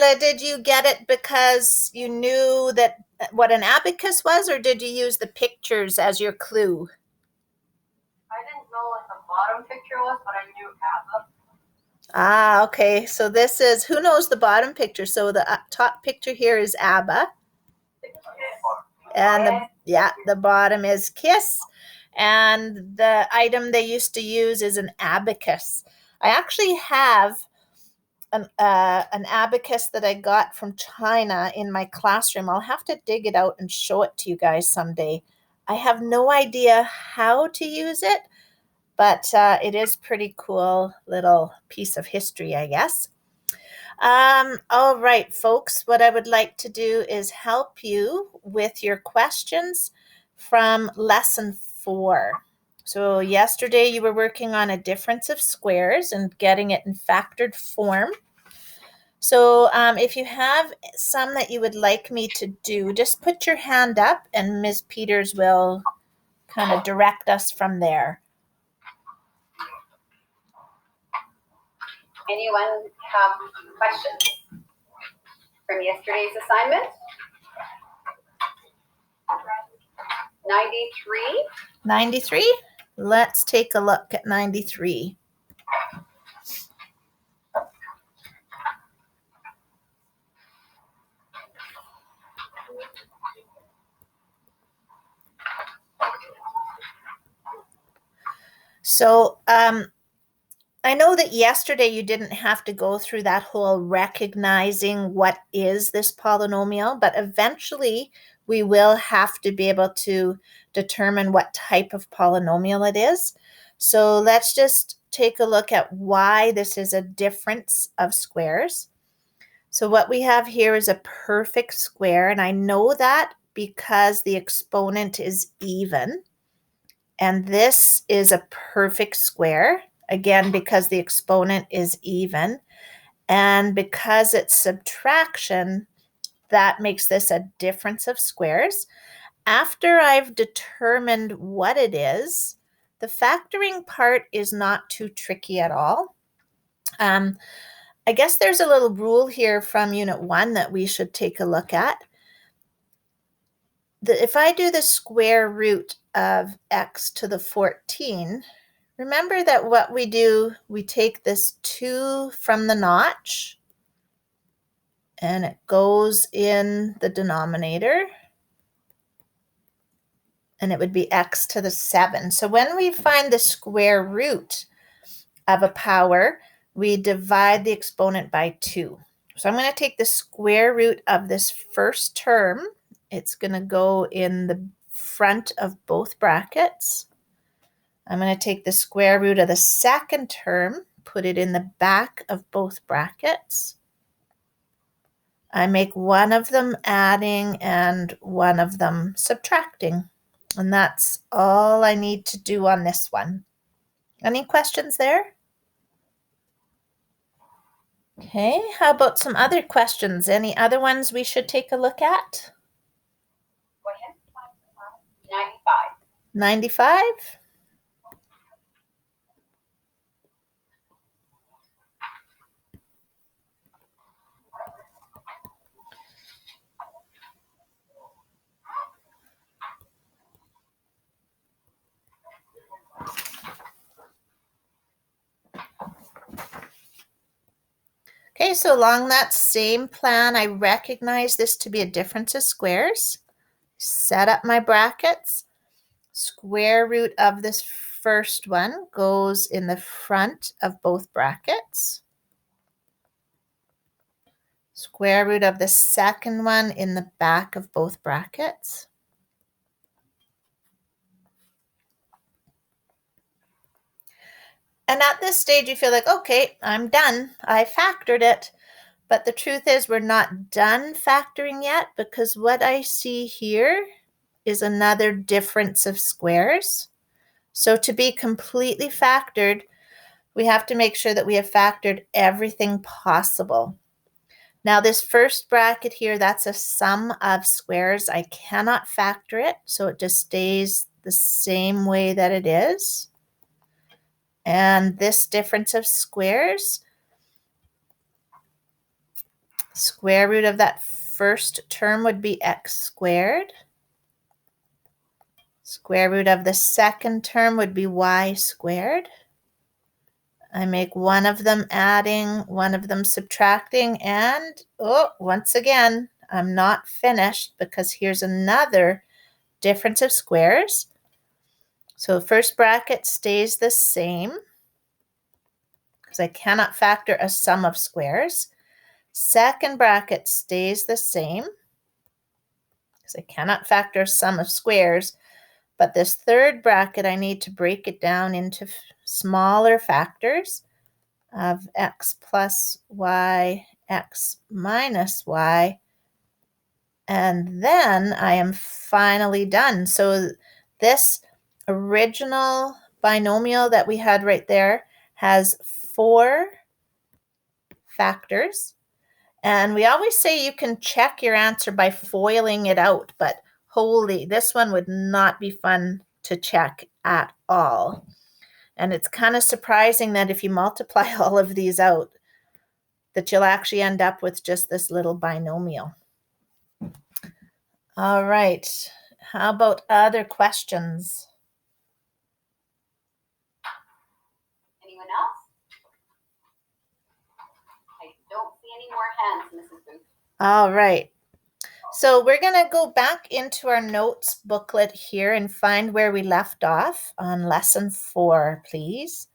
Did you get it because you knew that what an abacus was, or did you use the pictures as your clue? I didn't know what the bottom picture was, but I knew ABBA. Ah, okay. So this is, who knows the bottom picture? So the top picture here is ABBA. And the bottom is KISS. And the item they used to use is an abacus. I actually have an abacus that I got from China in my classroom. I'll have to dig it out and show it to you guys someday. I have no idea how to use it, but it is pretty cool little piece of history, I guess. All right, folks, what I would like to do is help you with your questions from lesson 4. So yesterday you were working on a difference of squares and getting it in factored form. So if you have some that you would like me to do, just put your hand up and Ms. Peters will kind of direct us from there. Anyone have questions from yesterday's assignment? 93? 93? Let's take a look at 93. So I know that yesterday you didn't have to go through that whole recognizing what is this polynomial, but eventually we will have to be able to determine what type of polynomial it is. So let's just take a look at why this is a difference of squares. So what we have here is a perfect square, and I know that because the exponent is even. And this is a perfect square, again, because the exponent is even. And because it's subtraction, that makes this a difference of squares. After I've determined what it is, the factoring part is not too tricky at all. I guess there's a little rule here from Unit 1 that we should take a look at. If I do the square root of x to the 14, remember that what we do, we take this 2 from the notch, and it goes in the denominator, and it would be x to the 7. So when we find the square root of a power, we divide the exponent by 2. So I'm going to take the square root of this first term. It's going to go in the front of both brackets. I'm going to take the square root of the second term, put it in the back of both brackets. I make one of them adding and one of them subtracting. And that's all I need to do on this one. Any questions there? Okay, how about some other questions? Any other ones we should take a look at? 95. 95? Okay, so along that same plan, I recognize this to be a difference of squares. Set up my brackets. Square root of this first one goes in the front of both brackets. Square root of the second one in the back of both brackets. And at this stage, you feel like, okay, I'm done. I factored it. But the truth is we're not done factoring yet, because what I see here is another difference of squares. So to be completely factored, we have to make sure that we have factored everything possible. Now this first bracket here, that's a sum of squares. I cannot factor it, so it just stays the same way that it is. And this difference of squares, Square root of that first term would be x squared. Square root of the second term would be y squared. I make one of them adding, one of them subtracting, and once again, I'm not finished because here's another difference of squares. So the first bracket stays the same because I cannot factor a sum of squares. Second bracket stays the same because I cannot factor a sum of squares. But this third bracket, I need to break it down into smaller factors of x plus y, x minus y, and then I am finally done. So this original binomial that we had right there has 4 factors, and we always say you can check your answer by foiling it out, but holy, this one would not be fun to check at all. And it's kind of surprising that if you multiply all of these out, that you'll actually end up with just this little binomial. All right, how about other questions? Anyone else? I don't see any more hands, Mrs. Booth. All right. So we're going to go back into our notes booklet here and find where we left off on lesson 4, please.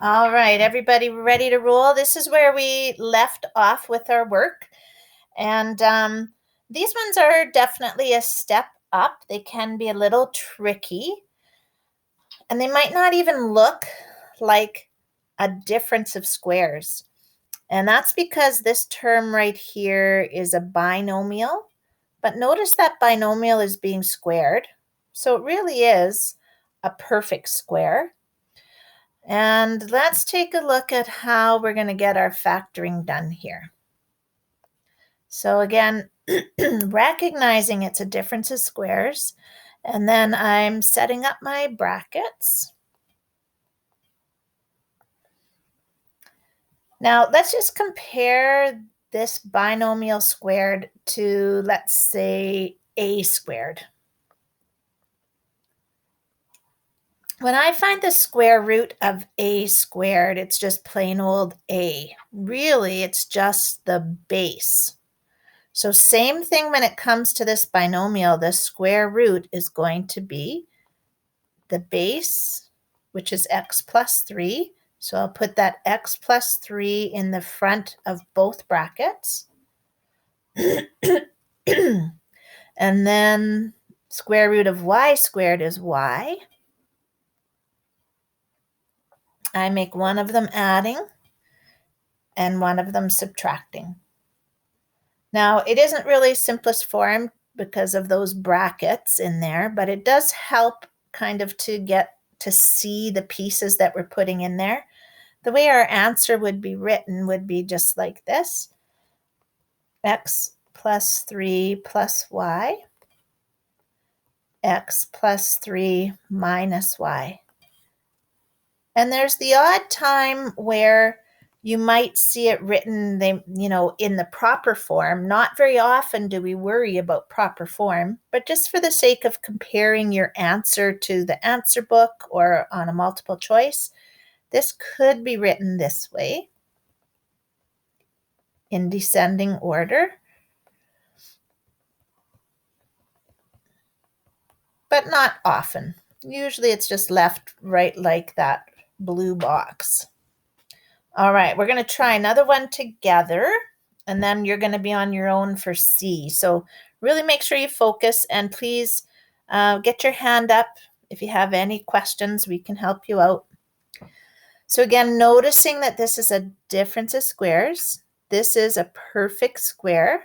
All right, everybody ready to roll? This is where we left off with our work. And these ones are definitely a step up. They can be a little tricky. And they might not even look like a difference of squares. And that's because this term right here is a binomial. But notice that binomial is being squared. So it really is a perfect square. And let's take a look at how we're going to get our factoring done here. So again, recognizing it's a difference of squares, and then I'm setting up my brackets. Now let's just compare this binomial squared to, let's say, a squared. When I find the square root of a squared, it's just plain old a. Really, it's just the base. So same thing when it comes to this binomial, the square root is going to be the base, which is x plus 3. So I'll put that x plus 3 in the front of both brackets. And then square root of y squared is y. I make one of them adding and one of them subtracting. Now, it isn't really simplest form because of those brackets in there, but it does help kind of to get to see the pieces that we're putting in there. The way our answer would be written would be just like this. X plus 3 plus y. X plus 3 minus y. And there's the odd time where you might see it written, in the proper form. Not very often do we worry about proper form, but just for the sake of comparing your answer to the answer book or on a multiple choice, this could be written this way in descending order, but not often. Usually it's just left right like that blue box. All right, we're going to try another one together, and then you're going to be on your own for C. So really make sure you focus, and please get your hand up If you have any questions, we can help you out. So again, noticing that this is a difference of squares. This is a perfect square.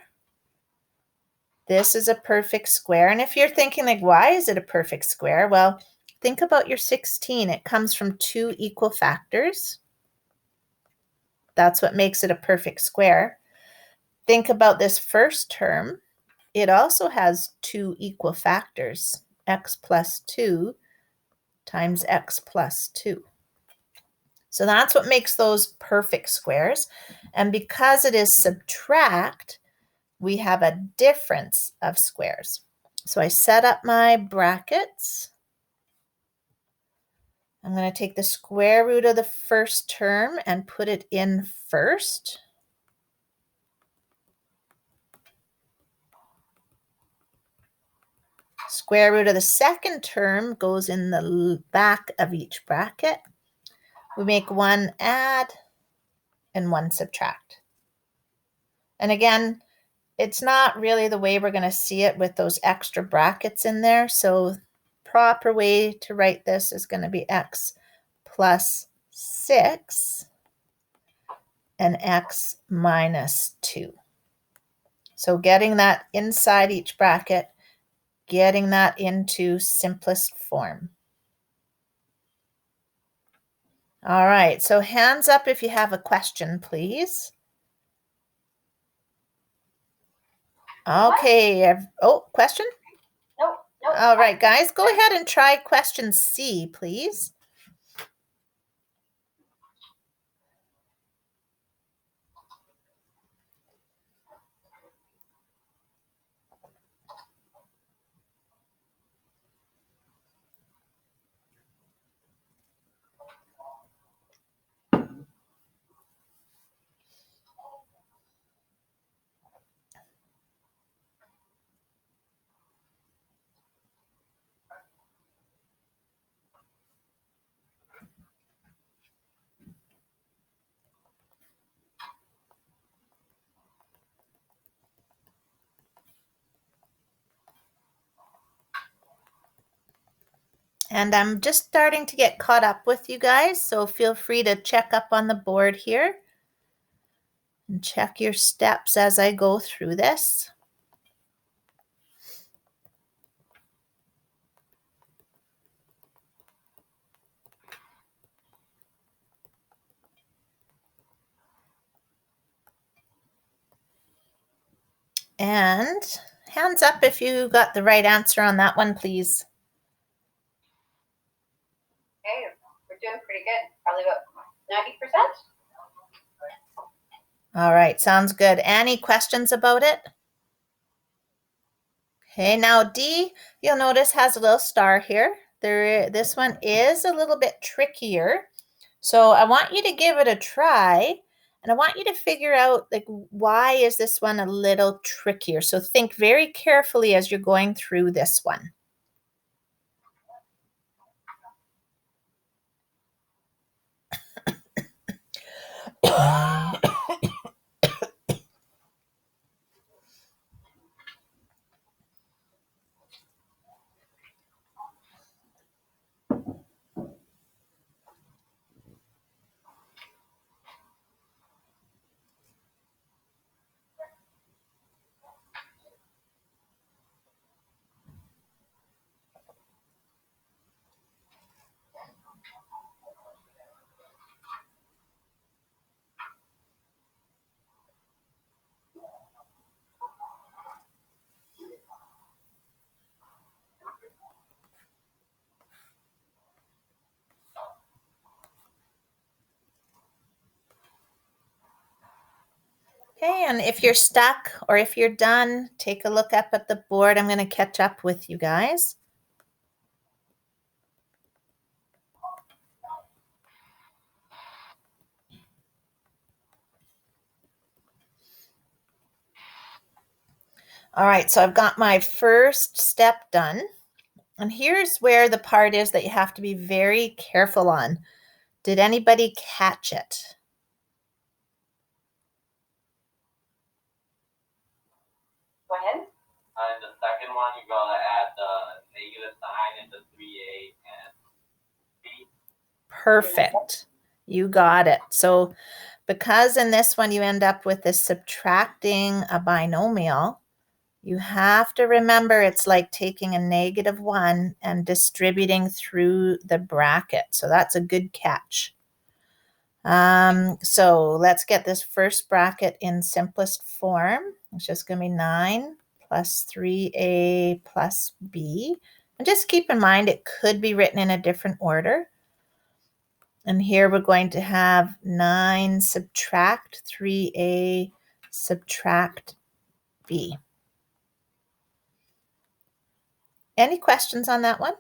This is a perfect square. And if you're thinking like, why is it a perfect square? Well, think about your 16. It comes from two equal factors. That's what makes it a perfect square. Think about this first term. It also has two equal factors, x plus 2 times x plus 2. So that's what makes those perfect squares. And because it is subtract, we have a difference of squares. So I set up my brackets. I'm going to take the square root of the first term and put it in first. Square root of the second term goes in the back of each bracket. We make one add and one subtract. And again, it's not really the way we're going to see it with those extra brackets in there. So proper way to write this is going to be x plus 6 and x minus 2. So getting that inside each bracket, getting that into simplest form. All right, so hands up if you have a question, please. Okay, oh, question? Nope. All right, guys, go ahead and try question C, please. And I'm just starting to get caught up with you guys, so feel free to check up on the board here and check your steps as I go through this. And hands up if you got the right answer on that one, please. Okay, we're doing pretty good. Probably about 90%. All right, sounds good. Any questions about it? Okay, now D, you'll notice has a little star here. This one is a little bit trickier. So I want you to give it a try, and I want you to figure out like why is this one a little trickier. So think very carefully as you're going through this one. Okay, and if you're stuck or if you're done, take a look up at the board. I'm going to catch up with you guys. All right, so I've got my first step done. And here's where the part is that you have to be very careful on. Did anybody catch it? Go ahead. And the second one, you gotta add the negative sign in the 3a Perfect. You got it. So because in this one you end up with this subtracting a binomial, you have to remember it's like taking a -1 and distributing through the bracket. So that's a good catch. So let's get this first bracket in simplest form. It's just going to be 9 plus 3a plus b. And just keep in mind it could be written in a different order. And here we're going to have 9 subtract 3a subtract b. Any questions on that one?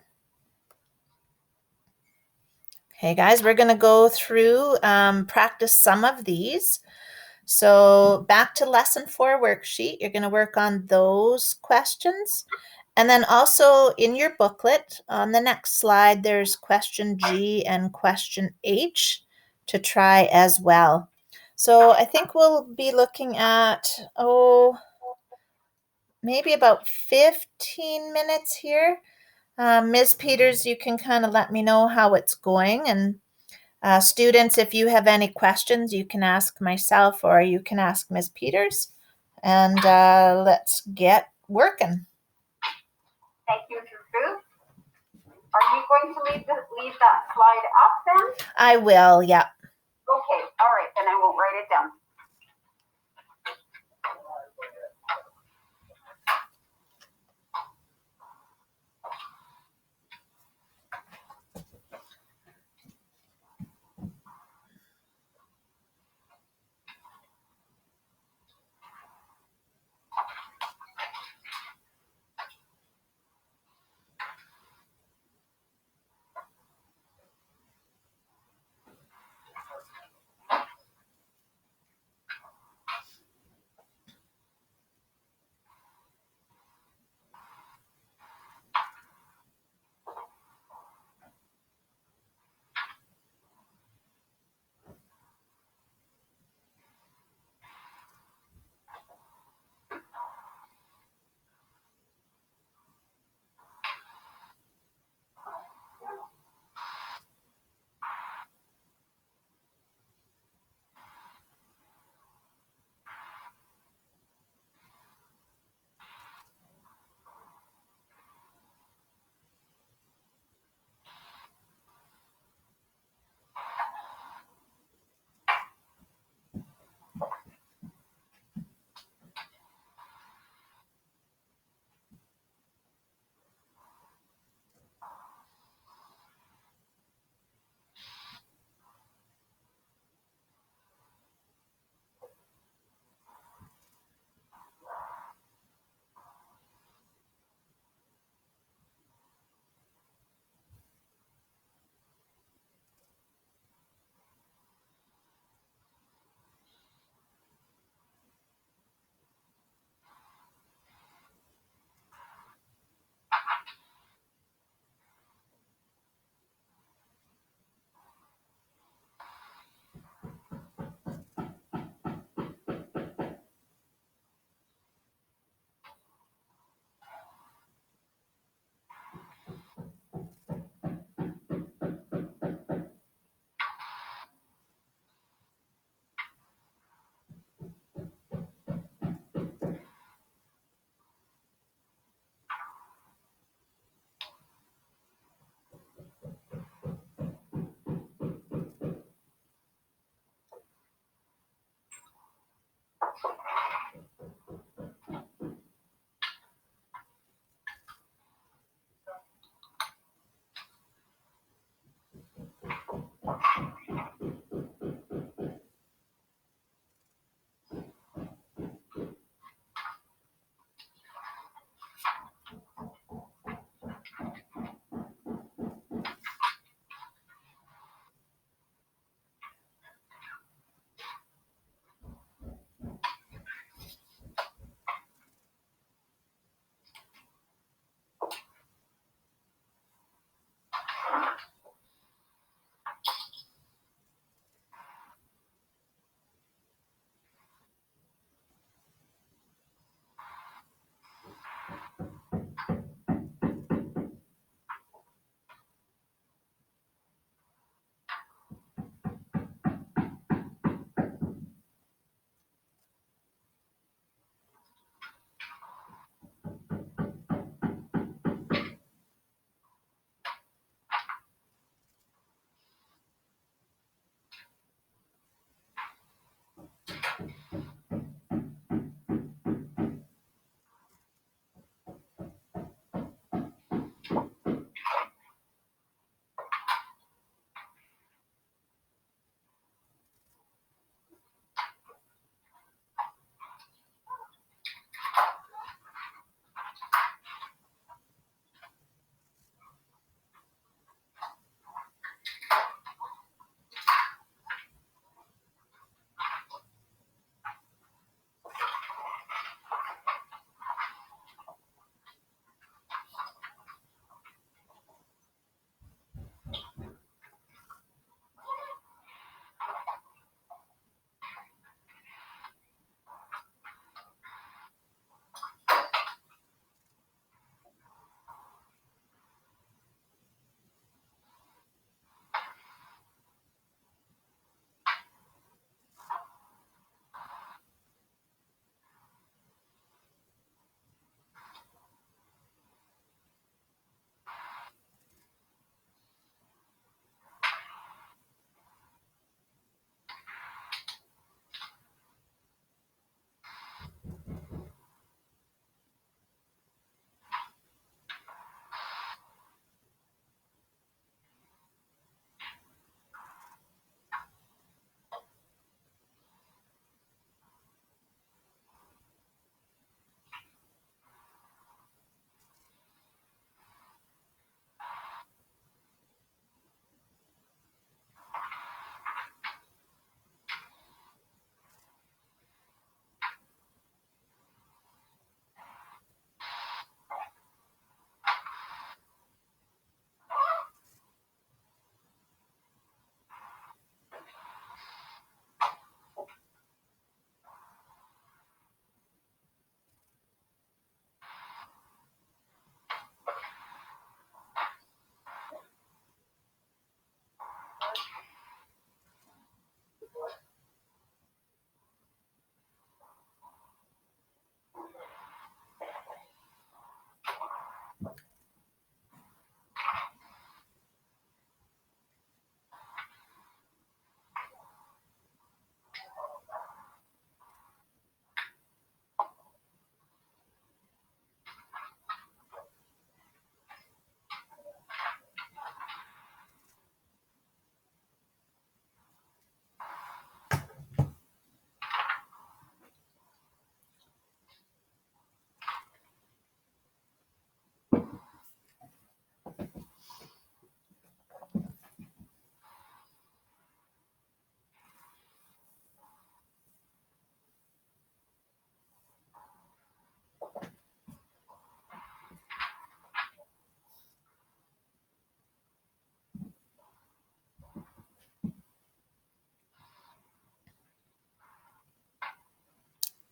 Okay, guys, we're going to go through, practice some of these. So back to lesson 4 worksheet, you're going to work on those questions. And then also in your booklet, on the next slide, there's question G and question H to try as well. So I think we'll be looking at, maybe about 15 minutes here. Ms. Peters, you can kind of let me know how it's going. And students, if you have any questions, you can ask myself or you can ask Ms. Peters. And let's get working. Thank you, Drew. Are you going to leave that slide up then? I will, yeah. Okay, all right, then I won't write it down.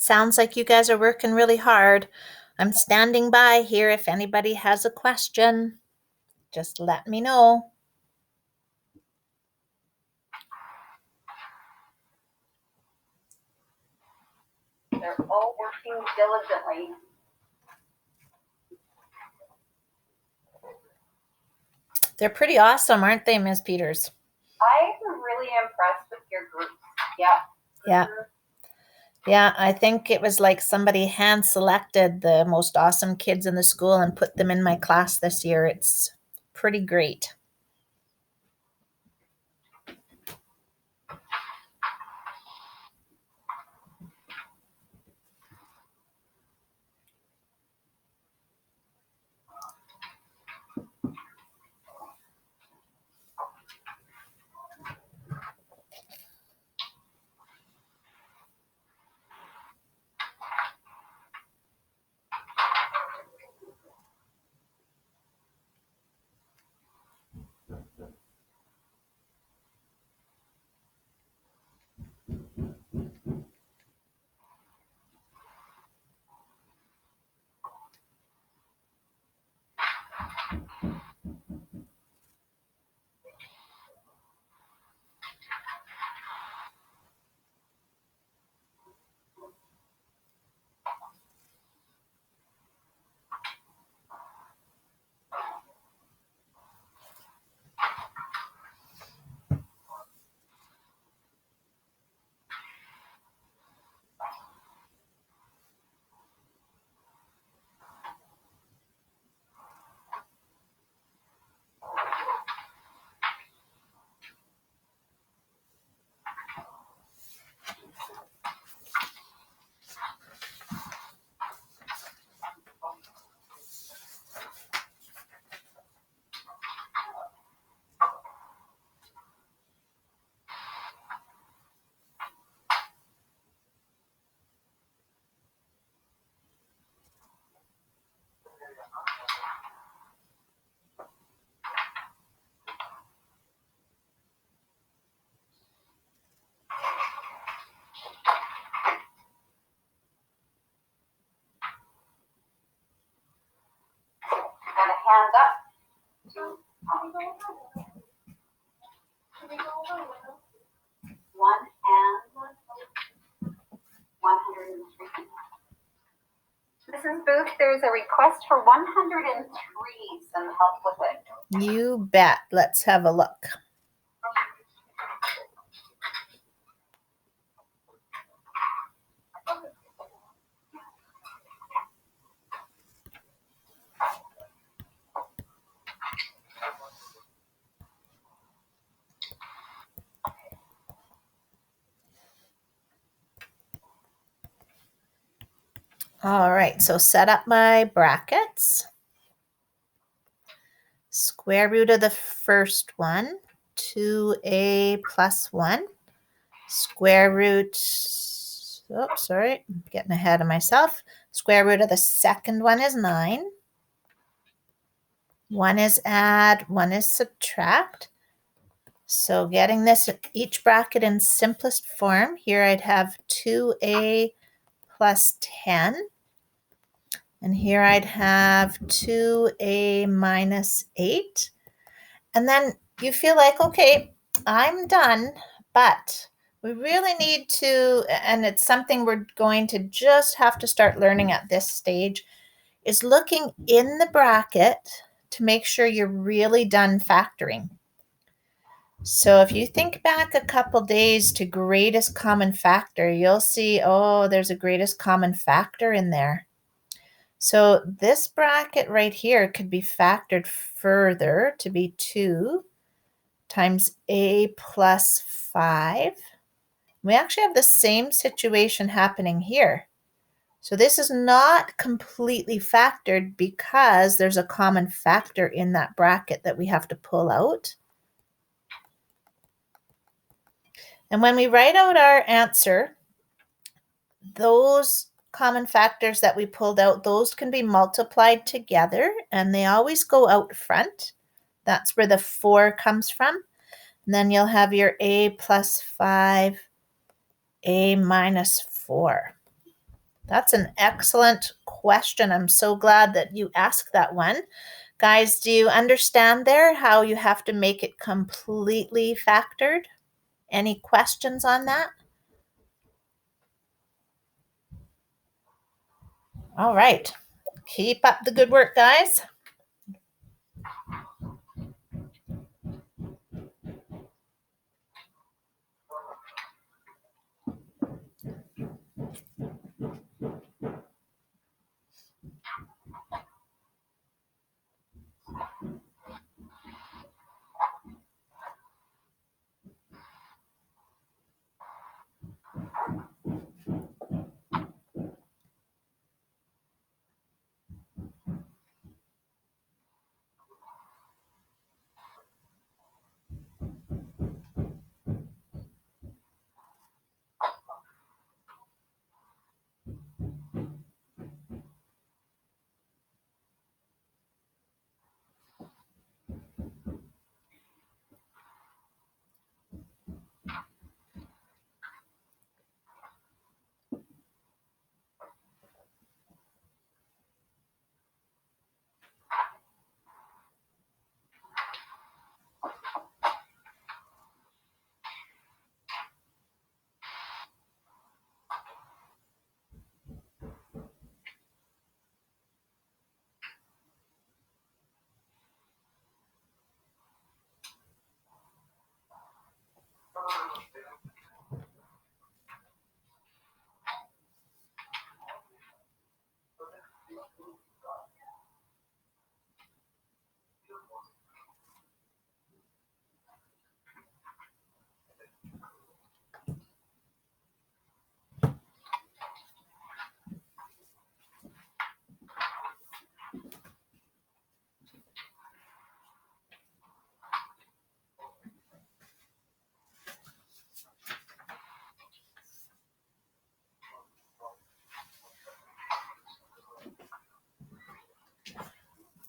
sounds like you guys are working really hard. I'm standing by here if anybody has a question. Just let me know. They're all working diligently. They're pretty awesome, aren't they, Ms. Peters? I'm really impressed with your group. Yeah. Yeah. Yeah, I think it was like somebody hand selected the most awesome kids in the school and put them in my class this year. It's pretty great. And a hand up. One and 103. Mrs. Booth, there's a request for 103. Some help with it. You bet. Let's have a look. All right, so set up my brackets. Square root of the first one, 2a plus 1. Square root, sorry, I'm getting ahead of myself. Square root of the second one is 9. One is add, one is subtract. So getting this, each bracket in simplest form, here I'd have 2a plus 10. And here I'd have 2a minus 8. And then you feel like, okay, I'm done, but we really need to, and it's something we're going to just have to start learning at this stage, is looking in the bracket to make sure you're really done factoring. So if you think back a couple days to greatest common factor, you'll see, oh, there's a greatest common factor in there. So this bracket right here could be factored further to be 2 times a plus 5. We actually have the same situation happening here. So this is not completely factored because there's a common factor in that bracket that we have to pull out. And when we write out our answer, those common factors that we pulled out, those can be multiplied together and they always go out front. That's where the 4 comes from. And then you'll have your a plus 5, a minus 4. That's an excellent question. I'm so glad that you asked that one. Guys, do you understand there how you have to make it completely factored? Any questions on that? All right. Keep up the good work, guys.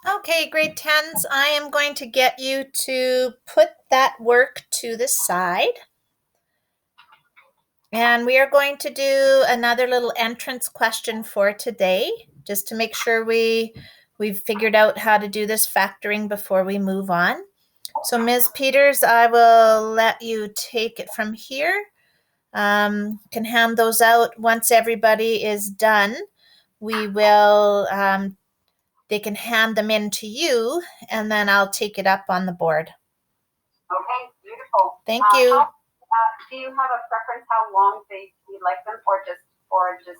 Okay, grade 10s, I am going to get you to put that work to the side. And we are going to do another little entrance question for today, just to make sure we've figured out how to do this factoring before we move on. So Ms. Peters, I will let you take it from here. Can hand those out once everybody is done. We will, they can hand them in to you, and then I'll take it up on the board. Okay, beautiful. Thank you. Do you have a preference how long you'd like them, or just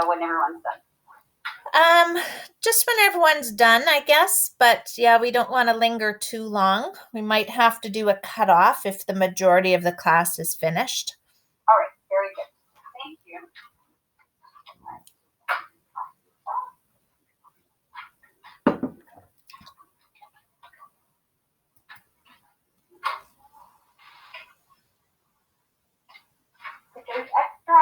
when everyone's done? Just when everyone's done, I guess. But yeah, we don't want to linger too long. We might have to do a cutoff if the majority of the class is finished. All right, very good. Thank you. If there's extra.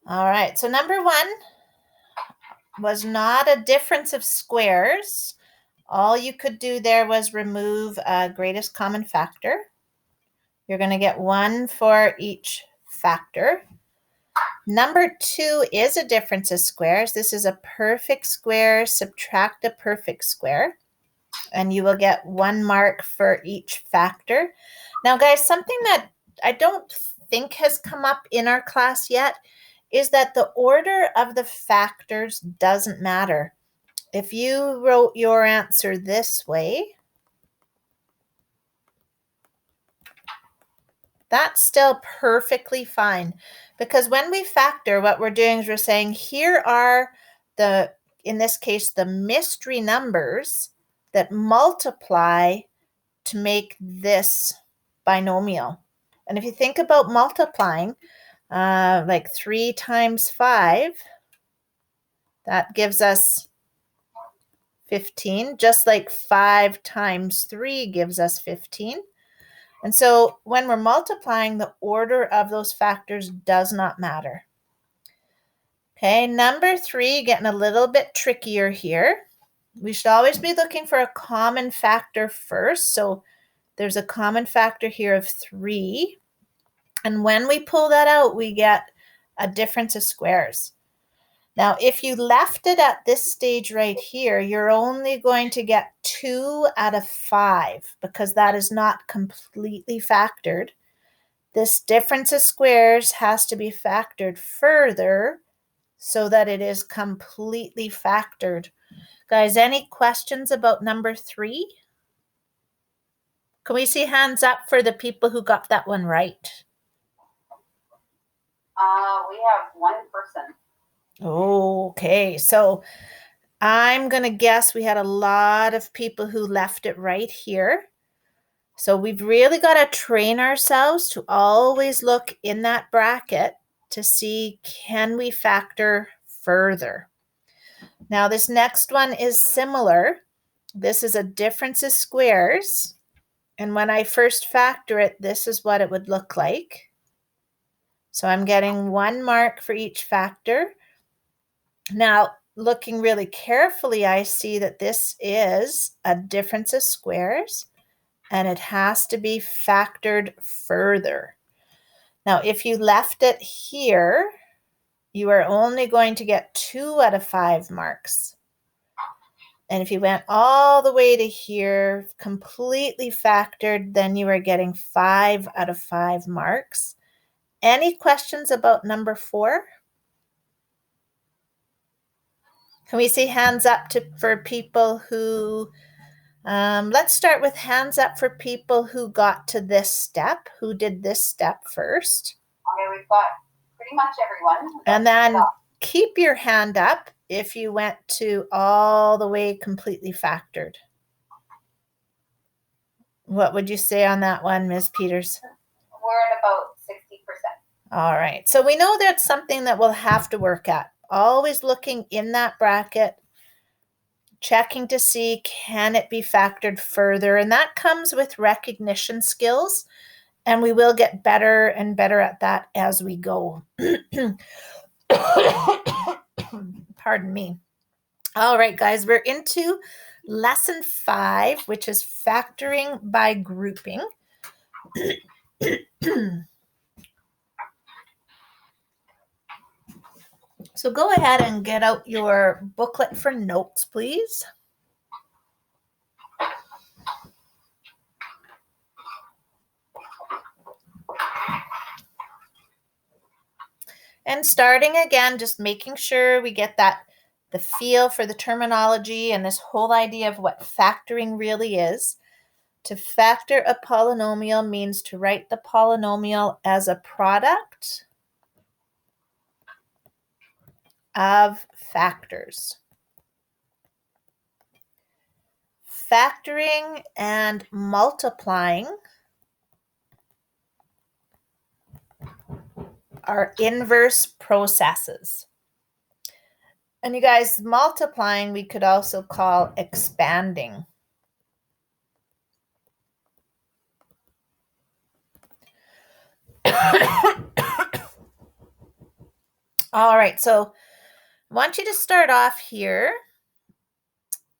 All right, so number 1 was not a difference of squares. All you could do there was remove a greatest common factor. You're going to get 1 for each factor. Number 2 is a difference of squares. This is a perfect square, subtract a perfect square, and you will get 1 mark for each factor. Now, guys, something that I don't think has come up in our class yet is that the order of the factors doesn't matter. If you wrote your answer this way, that's still perfectly fine, because when we factor, what we're doing is we're saying here are in this case, the mystery numbers that multiply to make this binomial. And if you think about multiplying, like 3 times 5, that gives us 15, just like 5 times 3 gives us 15. And so when we're multiplying, the order of those factors does not matter. Okay, number 3, getting a little bit trickier here. We should always be looking for a common factor first. So there's a common factor here of 3. And when we pull that out, we get a difference of squares. Now, if you left it at this stage right here, you're only going to get 2 out of 5 because that is not completely factored. This difference of squares has to be factored further so that it is completely factored. Guys, any questions about number 3? Can we see hands up for the people who got that one right? We have one person. Okay, so I'm going to guess we had a lot of people who left it right here. So we've really got to train ourselves to always look in that bracket to see, can we factor further? Now this next one is similar. This is a difference of squares. And when I first factor it, this is what it would look like. So I'm getting 1 mark for each factor. Now, looking really carefully, I see that this is a difference of squares, and it has to be factored further. Now, if you left it here, you are only going to get 2 out of 5 marks. And if you went all the way to here, completely factored, then you are getting 5 out of 5 marks. Any questions about number 4? Can we see hands up for people who, let's start with hands up for people who got to this step, who did this step first. Okay, we've got pretty much everyone. And then keep your hand up if you went to all the way completely factored. What would you say on that one, Ms. Peters? We're at about 60%. All right, so we know that's something that we'll have to work at. Always looking in that bracket, checking to see, can it be factored further? And that comes with recognition skills, and we will get better and better at that as we go. Pardon me. All right, guys, we're into lesson 5, which is factoring by grouping. So go ahead and get out your booklet for notes, please. And starting again, just making sure we get the feel for the terminology and this whole idea of what factoring really is. To factor a polynomial means to write the polynomial as a product of factors. Factoring and multiplying are inverse processes. And you guys, multiplying we could also call expanding. All right, so I want you to start off here.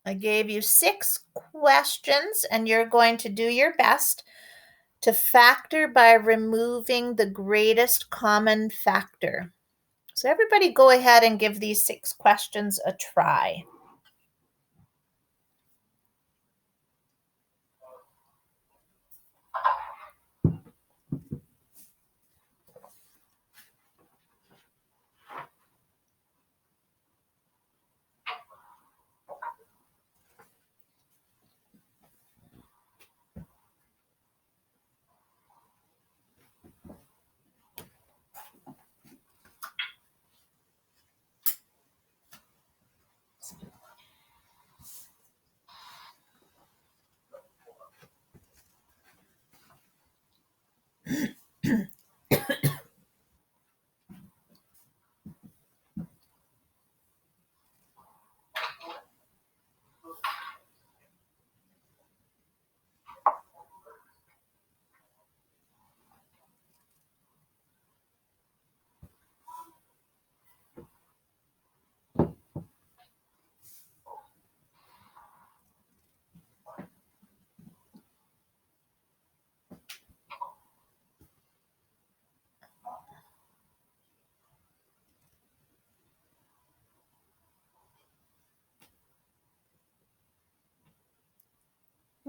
I gave you 6 questions, and you're going to do your best to factor by removing the greatest common factor. So everybody go ahead and give these 6 questions a try.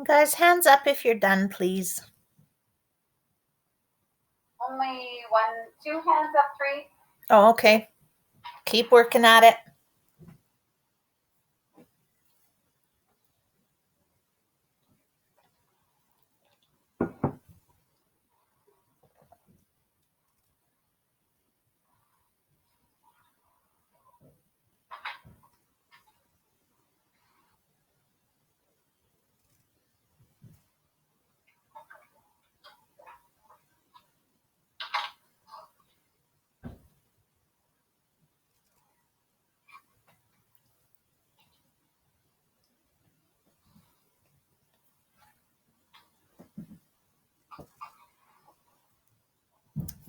Guys, hands up if you're done, please. Only one, two hands up, three. Oh, okay. Keep working at it.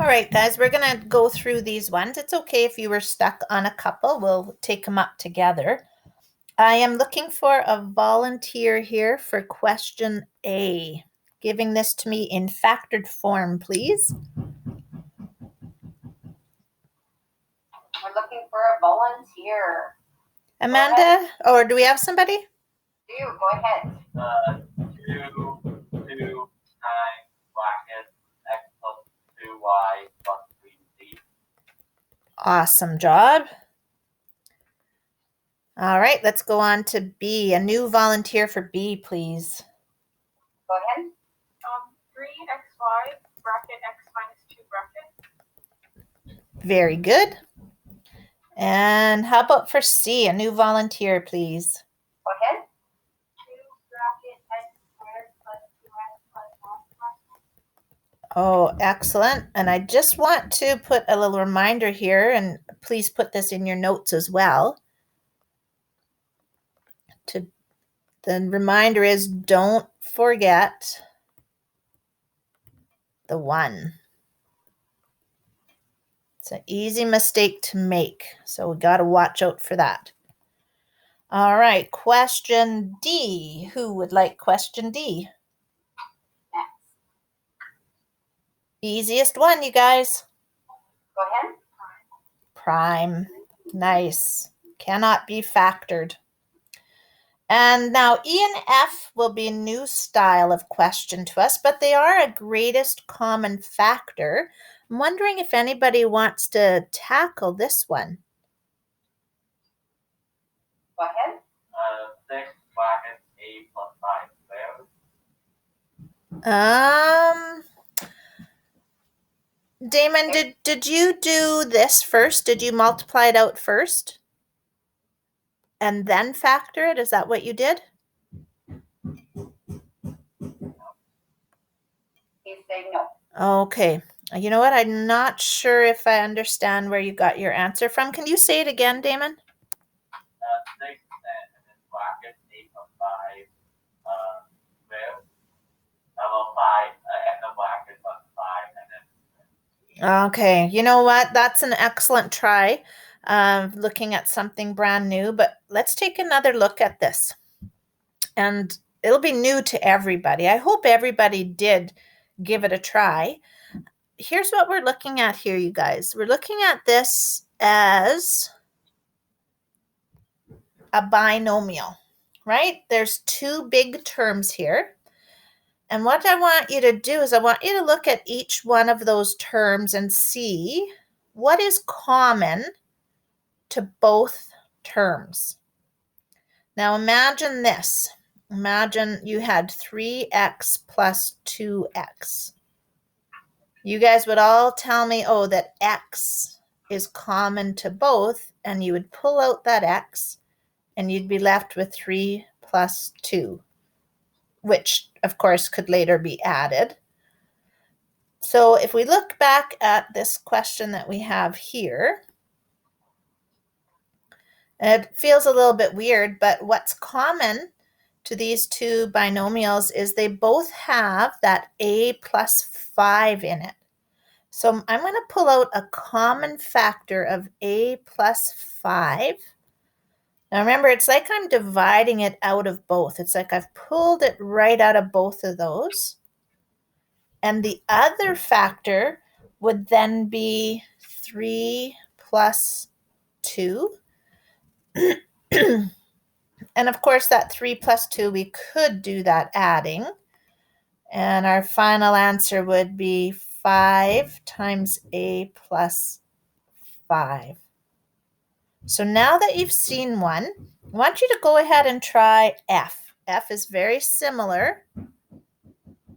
All right, guys, we're going to go through these ones. It's okay if you were stuck on a couple. We'll take them up together. I am looking for a volunteer here for question A. Giving this to me in factored form, please. We're looking for a volunteer. Amanda, or do we have somebody? You, go ahead. 2 times bracket x plus 2y plus 3z. Awesome job. All right, let's go on to B. A new volunteer for B, please. Go ahead. 3xy bracket x minus 2 bracket. Very good. And how about for C? A new volunteer, please. Go ahead. 2 bracket x squared plus 2x plus 1 bracket. Oh, excellent. And I just want to put a little reminder here, and please put this in your notes as well. The reminder is don't forget the 1. It's an easy mistake to make, so we got to watch out for that. All right, question D. Who would like question D? Next. Easiest one, you guys. Go ahead. Prime. Nice. Cannot be factored. And now E and F will be a new style of question to us, but they are a greatest common factor. I'm wondering if anybody wants to tackle this one. Go ahead. 6 bracket a plus 5 squared. Damon, did you do this first? Did you multiply it out first? And then factor it? Is that what you did? He's saying no. Okay. You know what? I'm not sure if I understand where you got your answer from. Can you say it again, Damon? 6 and then bracket a plus 5 squared. Well, 5 and the bracket plus 5 and then. Okay. You know what? That's an excellent try. Looking at something brand new, but let's take another look at this. And it'll be new to everybody. I hope everybody did give it a try. Here's what we're looking at here, you guys. We're looking at this as a binomial, right? There's 2 big terms here. And what I want you to do is I want you to look at each one of those terms and see what is common to both terms. Now imagine this. Imagine you had 3x plus 2x. You guys would all tell me, oh, that x is common to both, and you would pull out that x, and you'd be left with 3 plus 2, which, of course, could later be added. So if we look back at this question that we have here, it feels a little bit weird, but what's common to these 2 binomials is they both have that a plus 5 in it. So I'm going to pull out a common factor of a plus 5. Now remember, it's like I'm dividing it out of both. It's like I've pulled it right out of both of those. And the other factor would then be 3 plus 2. And of course, that 3 plus 2, we could do that adding. And our final answer would be 5 times a plus 5. So now that you've seen one, I want you to go ahead and try F. F is very similar.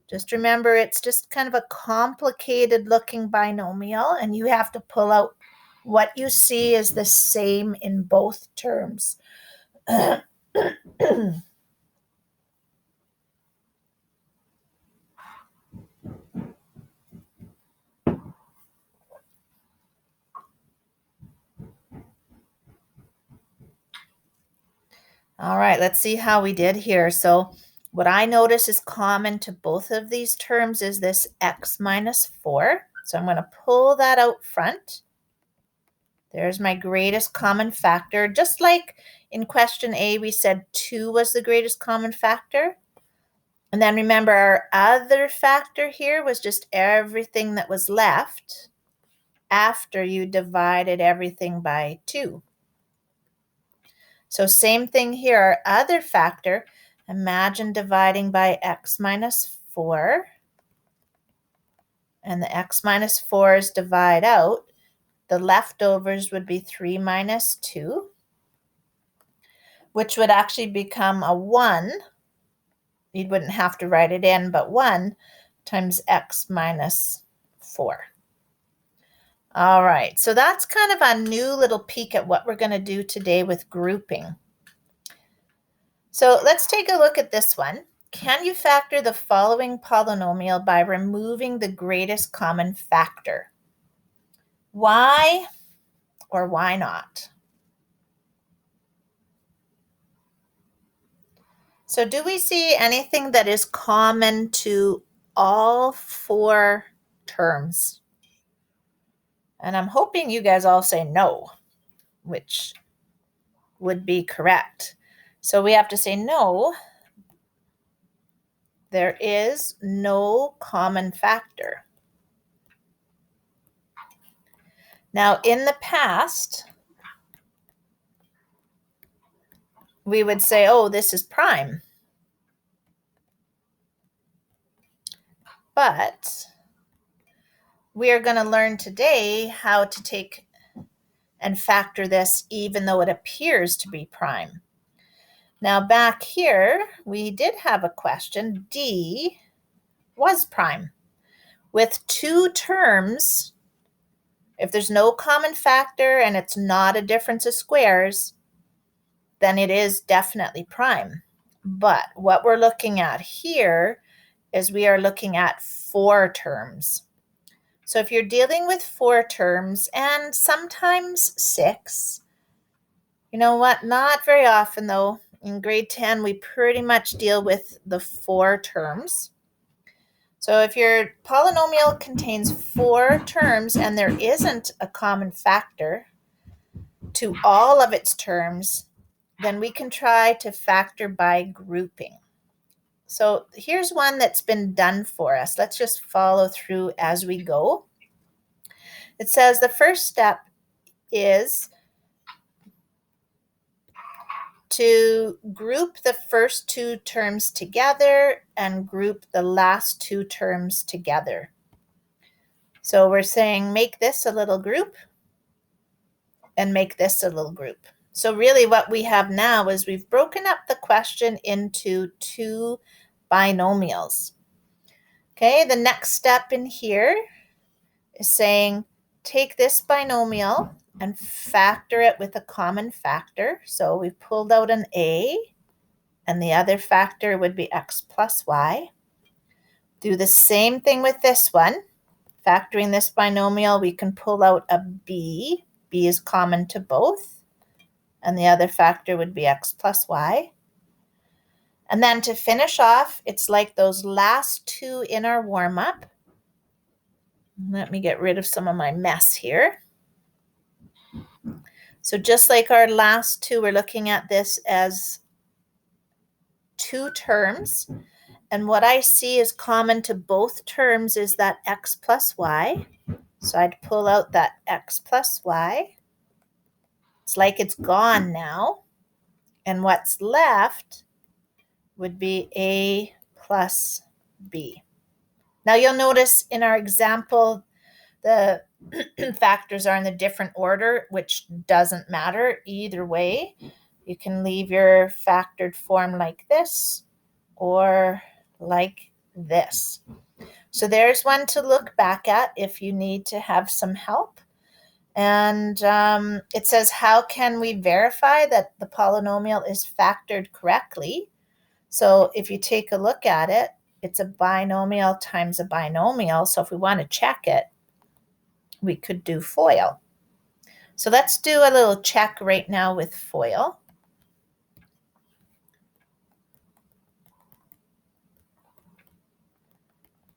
Just remember, it's just kind of a complicated looking binomial, and you have to pull out what you see is the same in both terms. All right, let's see how we did here. So what I notice is common to both of these terms is this x minus 4. So I'm going to pull that out front. There's my greatest common factor. Just like in question A, we said 2 was the greatest common factor. And then remember, our other factor here was just everything that was left after you divided everything by 2. So same thing here, our other factor, imagine dividing by x minus 4. And the x minus 4's divide out. The leftovers would be 3 minus 2, which would actually become a 1. You wouldn't have to write it in, but 1 times x minus 4. All right, so that's kind of a new little peek at what we're going to do today with grouping. So let's take a look at this one. Can you factor the following polynomial by removing the greatest common factor? Why or why not? So do we see anything that is common to all 4 terms? And I'm hoping you guys all say no, which would be correct. So we have to say no. There is no common factor. Now, in the past, we would say, oh, this is prime. But we are going to learn today how to take and factor this even though it appears to be prime. Now, back here, we did have a question. D was prime. With 2 terms, if there's no common factor and it's not a difference of squares, then it is definitely prime. But what we're looking at here is we are looking at 4 terms. So if you're dealing with 4 terms and sometimes 6, you know what? Not very often though. In grade 10, we pretty much deal with the 4 terms. So if your polynomial contains 4 terms and there isn't a common factor to all of its terms, then we can try to factor by grouping. So here's one that's been done for us. Let's just follow through as we go. It says the first step is to group the first 2 terms together and group the last 2 terms together. So we're saying make this a little group and make this a little group. So really what we have now is we've broken up the question into 2 binomials. Okay, the next step in here is saying take this binomial and factor it with a common factor. So we pulled out an a, and the other factor would be x plus y. Do the same thing with this one. Factoring this binomial, we can pull out a b. B is common to both, and the other factor would be x plus y. And then to finish off, it's like those last 2 in our warm-up. Let me get rid of some of my mess here. So just like our last 2, we're looking at this as 2 terms. And what I see is common to both terms is that x plus y. So I'd pull out that x plus y. It's like it's gone now. And what's left would be A plus B. Now you'll notice in our example, the factors are in the different order, which doesn't matter either way. You can leave your factored form like this or like this. So there's one to look back at if you need to have some help. And it says, how can we verify that the polynomial is factored correctly? So if you take a look at it, it's a binomial times a binomial. So if we want to check it, we could do FOIL. So let's do a little check right now with FOIL.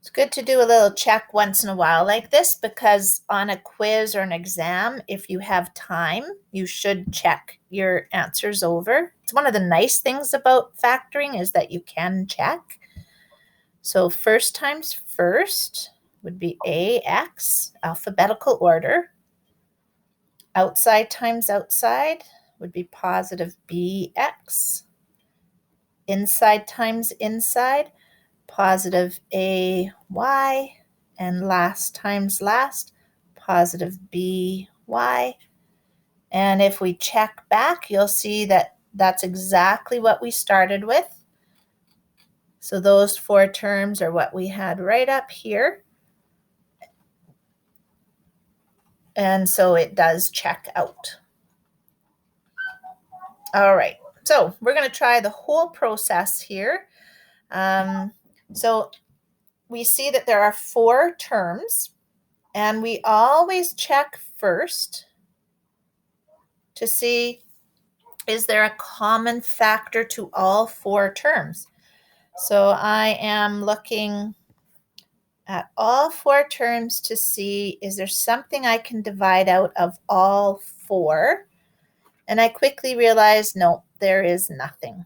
It's good to do a little check once in a while like this, because on a quiz or an exam, if you have time, you should check your answers over. It's one of the nice things about factoring is that you can check. So first times first would be AX, alphabetical order. Outside times outside would be positive BX. Inside times inside, positive AY, and last times last, positive BY. And if we check back, you'll see that that's exactly what we started with. So those four terms are what we had right up here. And so it does check out. All right, so we're going to try the whole process here. So we see that there are four terms, and we always check first to see, is there a common factor to all four terms? So I am looking at all four terms to see, is there something I can divide out of all four? And I quickly realized, no, there is nothing.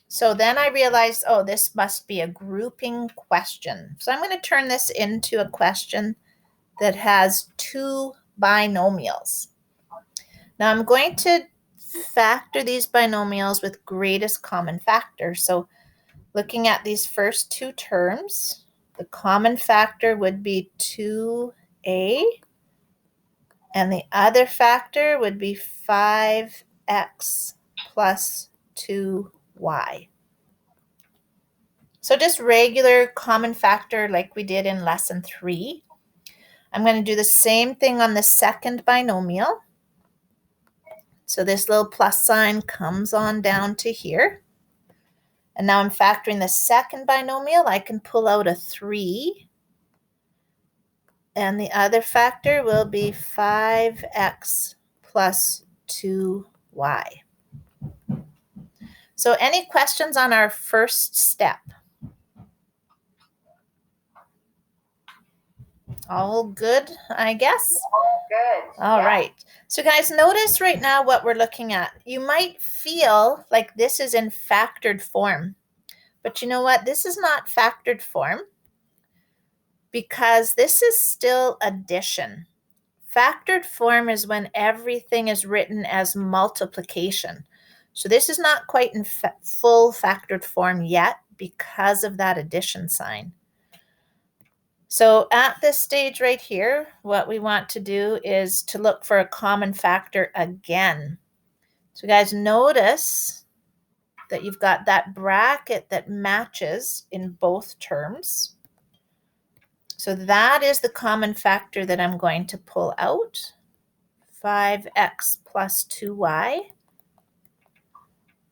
So then I realized, oh, this must be a grouping question. So I'm going to turn this into a question that has two binomials. Now I'm going to factor these binomials with greatest common factor. So looking at these first two terms, the common factor would be 2a, and the other factor would be 5x plus 2y. So just regular common factor like we did in lesson 3. I'm going to do the same thing on the second binomial. So this little plus sign comes on down to here. And now I'm factoring the second binomial. I can pull out a 3. And the other factor will be 5x plus 2y. So any questions on our first step? All good, I guess? Good. All right. So guys, notice right now what we're looking at. You might feel like this is in factored form, but you know what? This is not factored form because this is still addition. Factored form is when everything is written as multiplication. So this is not quite in full factored form yet because of that addition sign. So at this stage right here, what we want to do is to look for a common factor again. So guys, notice that you've got that bracket that matches in both terms. So that is the common factor that I'm going to pull out, 5x plus 2y.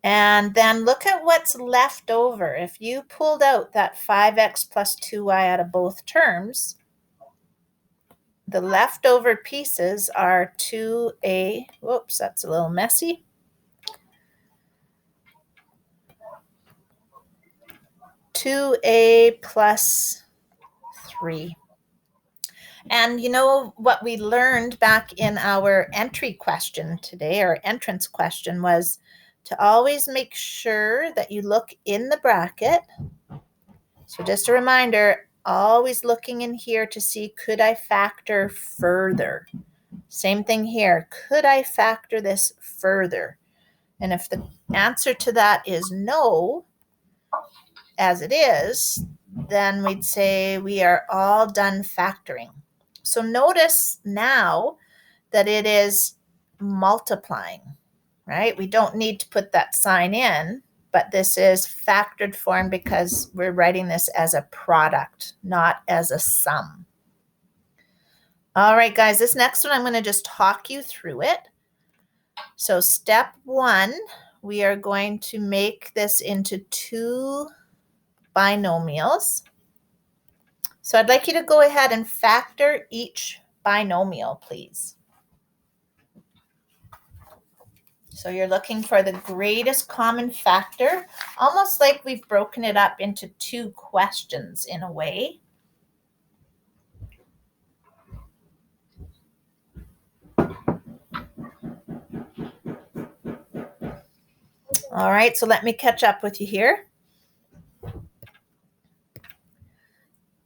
And then look at what's left over. If you pulled out that 5x plus 2y out of both terms, the leftover pieces are 2a, whoops, that's a little messy. 2a plus 3. And you know what we learned back in our entry question today, our entrance question, was to always make sure that you look in the bracket. So just a reminder, always looking in here to see, could I factor further? Same thing here. Could I factor this further? And if the answer to that is no, as it is, then we'd say we are all done factoring. So notice now that it is multiplying, right? We don't need to put that sign in, but this is factored form because we're writing this as a product, not as a sum. All right, guys, this next one, I'm going to just talk you through it. So step 1, we are going to make this into 2 binomials. So I'd like you to go ahead and factor each binomial, please. So you're looking for the greatest common factor, almost like we've broken it up into 2 questions in a way. All right, so let me catch up with you here.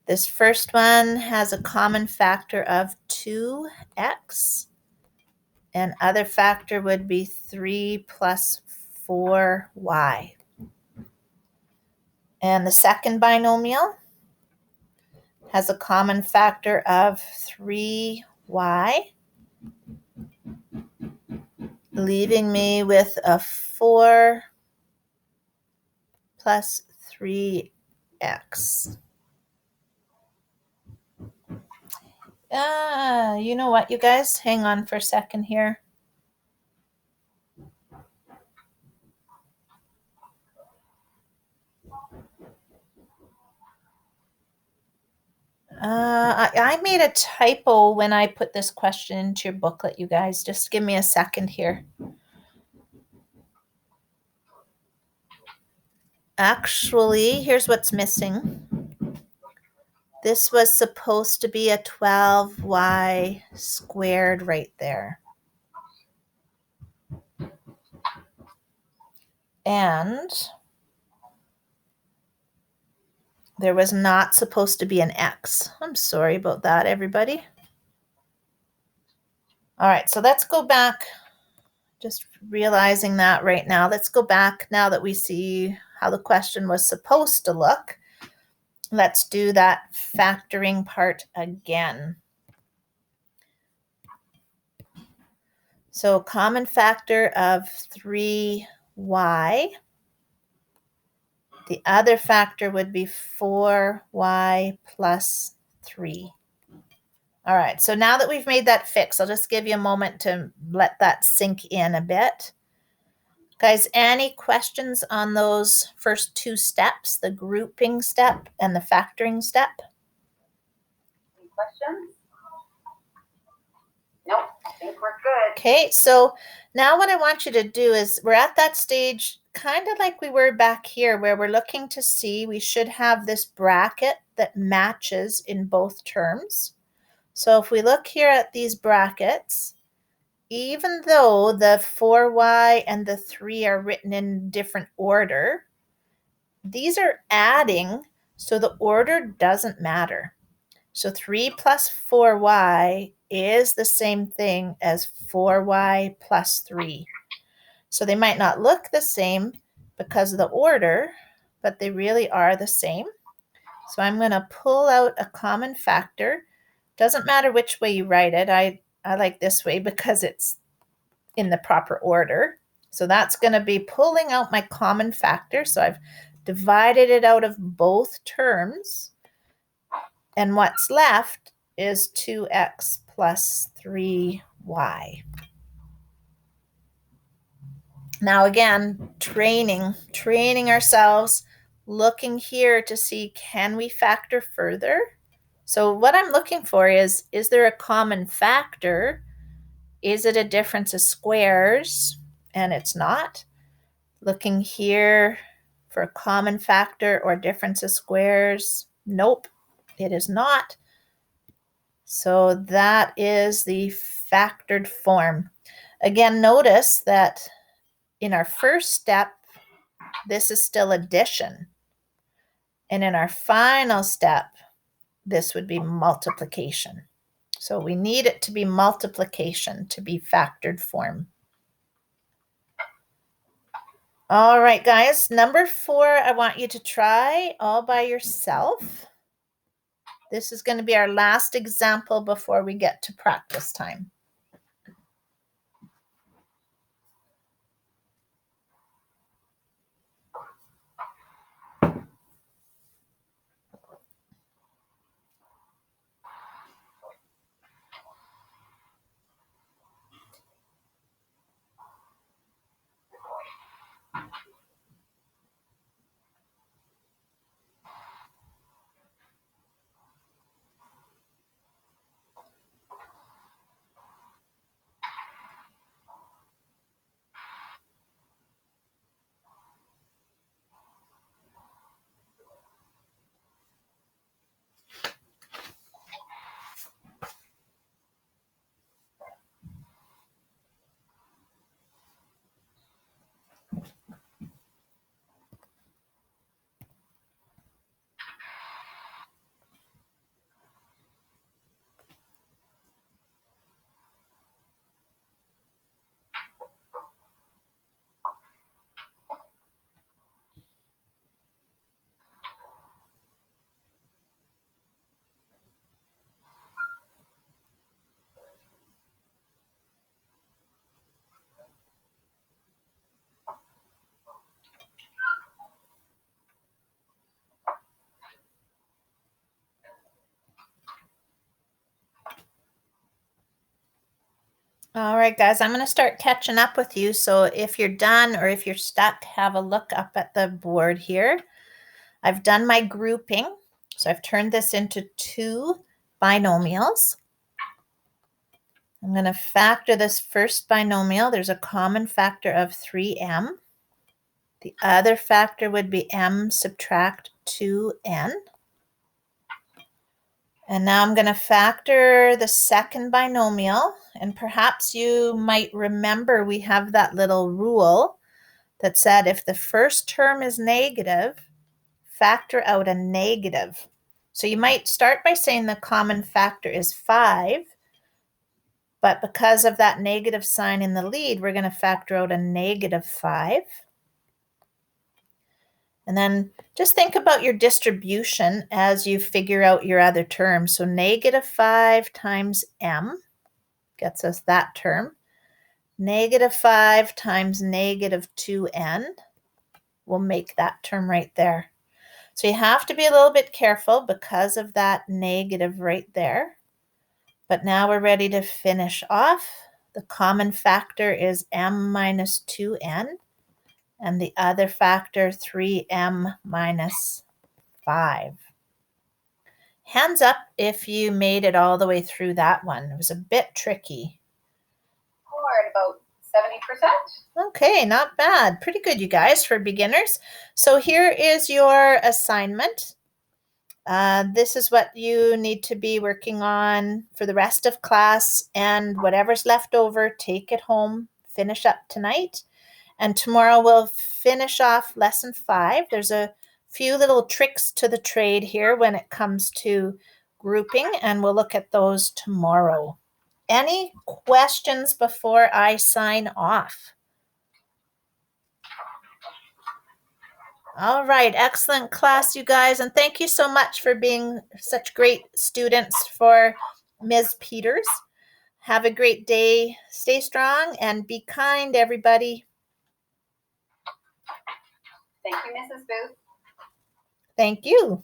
This first one has a common factor of 2x, and other factor would be 3 plus 4y. And the second binomial has a common factor of 3y, leaving me with a 4 plus 3x. You know what, you guys? Hang on for a second here. I made a typo when I put this question into your booklet, you guys. Just give me a second here. Actually, here's what's missing. This was supposed to be a 12y squared right there. And there was not supposed to be an x. I'm sorry about that, everybody. All right, so let's go back. Just realizing that right now. Let's go back now that we see how the question was supposed to look. Let's do that factoring part again. So common factor of 3y. The other factor would be 4y plus 3. All right, so now that we've made that fix, I'll just give you a moment to let that sink in a bit. Guys, any questions on those first 2 steps, the grouping step and the factoring step? Any questions? Nope, I think we're good. Okay, so now what I want you to do is we're at that stage kind of like we were back here where we're looking to see we should have this bracket that matches in both terms. So if we look here at these brackets, even though the 4y and the 3 are written in different order, these are adding, so the order doesn't matter. So 3 plus 4y is the same thing as 4y plus 3. So they might not look the same because of the order, but they really are the same. So I'm going to pull out a common factor. Doesn't matter which way you write it. I like this way because it's in the proper order. So that's going to be pulling out my common factor. So I've divided it out of both terms. And what's left is 2x plus 3y. Now again, training ourselves, looking here to see, can we factor further? So what I'm looking for is there a common factor? Is it a difference of squares? And it's not. Looking here for a common factor or difference of squares. Nope, it is not. So that is the factored form. Again, notice that in our first step, this is still addition. And in our final step, this would be multiplication. So we need it to be multiplication to be factored form. All right, guys, number 4, I want you to try all by yourself. This is going to be our last example before we get to practice time. All right, guys, I'm going to start catching up with you. So if you're done or if you're stuck, have a look up at the board here. I've done my grouping. So I've turned this into 2 binomials. I'm going to factor this first binomial. There's a common factor of 3m. The other factor would be m subtract 2n. And now I'm going to factor the second binomial. And perhaps you might remember we have that little rule that said if the first term is negative, factor out a negative. So you might start by saying the common factor is 5, but because of that negative sign in the lead, we're going to factor out a negative 5. And then just think about your distribution as you figure out your other terms. So negative 5 times m gets us that term. Negative 5 times negative 2n will make that term right there. So you have to be a little bit careful because of that negative right there. But now we're ready to finish off. The common factor is m minus 2n, and the other factor 3m minus 5. Hands up if you made it all the way through that one. It was a bit tricky. Or about 70%. Okay, not bad. Pretty good, you guys, for beginners. So here is your assignment. This is what you need to be working on for the rest of class, and whatever's left over, take it home, finish up tonight. And tomorrow we'll finish off lesson 5. There's a few little tricks to the trade here when it comes to grouping, and we'll look at those tomorrow. Any questions before I sign off? All right, excellent class, you guys, and thank you so much for being such great students for Ms. Peters. Have a great day. Stay strong and be kind, everybody. Thank you, Mrs. Booth. Thank you.